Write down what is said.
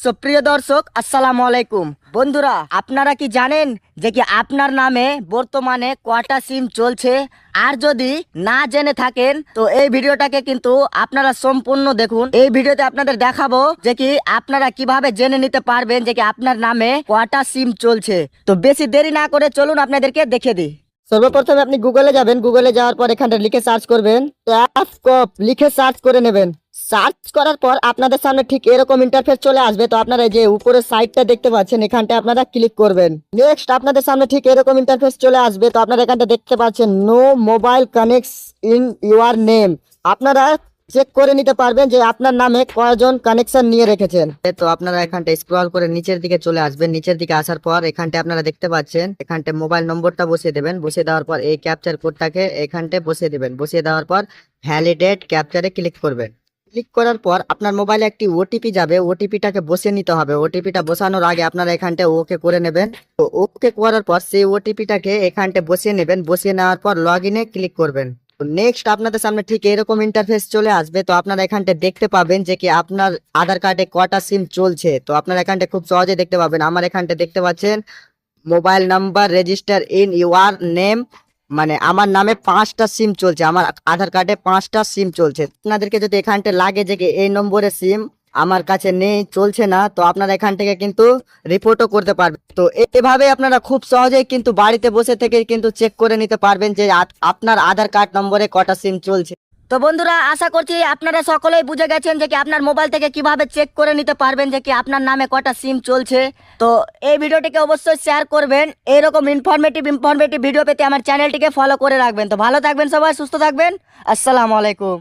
সুপ্রিয় দর্শক আসসালামু আলাইকুম। বন্ধুরা, আপনারা কি জানেন যে কি আপনার নামে বর্তমানে কয়টা সিম চলছে? আর যদি না জেনে থাকেন তো এই ভিডিওটাকে কিন্তু আপনারা সম্পূর্ণ দেখুন। এই ভিডিওতে আপনাদের দেখাবো যে কি আপনারা কিভাবে জেনে নিতে পারবেন যে কি আপনার নামে কয়টা সিম চলছে। তো বেশি দেরি না করে চলুন আপনাদেরকে দেখে দিই। সর্বপ্রথমে আপনি গুগলে যাবেন, গুগলে যাওয়ার পর এখানটা লিখে সার্চ করবেন, ট্যাপকপ লিখে সার্চ করে নেবেন। সার্চ করার পর আপনাদের সামনে ঠিক এরকম ইন্টারফেস চলে আসবে। তো আপনারা যে উপরের সাইডটা দেখতে পাচ্ছেন এখানটা আপনারা ক্লিক করবেন। নেক্সট আপনাদের সামনে ঠিক এরকম ইন্টারফেস চলে আসবে। তো আপনারা এখানটা দেখতে পাচ্ছেন no mobile connects in your name. আপনারা চেক করে নিতে পারবেন যে আপনার নামে কয়জন কানেকশন নিয়ে রেখেছেন। তো আপনারা এখানটা স্ক্রল করে নিচের দিকে চলে আসবেন। নিচের দিকে আসার পর এখানটা আপনারা দেখতে পাচ্ছেন এখানটা মোবাইল নম্বরটা বসিয়ে দেবেন। বসিয়ে দেওয়ার পর এই ক্যাপচার কোডটাকে এখানটা বসিয়ে দেবেন। বসিয়ে দেওয়ার পর ভ্যালিডেট ক্যাপচারে ক্লিক করবেন। ক্লিক করার পর আপনার মোবাইলে একটি ওটিপি যাবে। ওটিপিটাকে বসিয়ে নিতে হবে। ওটিপিটা বসানোর আগে আপনারা এখানটা ওকে করে নেবেন। তো ওকে করার পর সেই ওটিপিটাকে এখানটা বসিয়ে নেবেন। বসিয়ে নেওয়ার পর লগ ইনে ক্লিক করবেন। নেক্সট আপনাদের সামনে ঠিক এরকম ইন্টারফেস চলে আসবে। তো আপনারা এখানটা দেখতে পাবেন যে কি আপনার আধার কার্ডে কয়টা সিম চলছে। তো আপনারা এখানটা খুব সহজে দেখতে পাবেন। আমার এখানটা দেখতে পাচ্ছেন mobile number register in your name, মানে আমার নামে 5টা সিম চলছে। আমার আধার কার্ডে 5টা সিম চলছে। আপনাদেরকে যদি এখানটা লাগে যে কি এই নম্বরের সিম আমার কাছে নেই, চলছে না, তো আপনারা এখান থেকে কিন্তু রিপোর্টও করতে পারবেন। তো এভাবে আপনারা খুব সহজেই কিন্তু বাড়িতে বসে থেকে কিন্তু চেক করে নিতে পারবেন যে আপনার আধার কার্ড নম্বরে কটা সিম চলছে। তো বন্ধুরা, আশা করছি আপনারা সকলেই বুঝে গেছেন যে কি আপনার মোবাইল থেকে কিভাবে চেক করে নিতে পারবেন যে কি আপনার নামে কটা সিম চলছে। তো এই ভিডিওটিকে অবশ্যই শেয়ার করবেন। এইরকম ইনফরমেটিভ ভিডিও পেতে আমার চ্যানেলটিকে ফলো করে রাখবেন। তো ভালো থাকবেন সবাই, সুস্থ থাকবেন। আসসালামু আলাইকুম।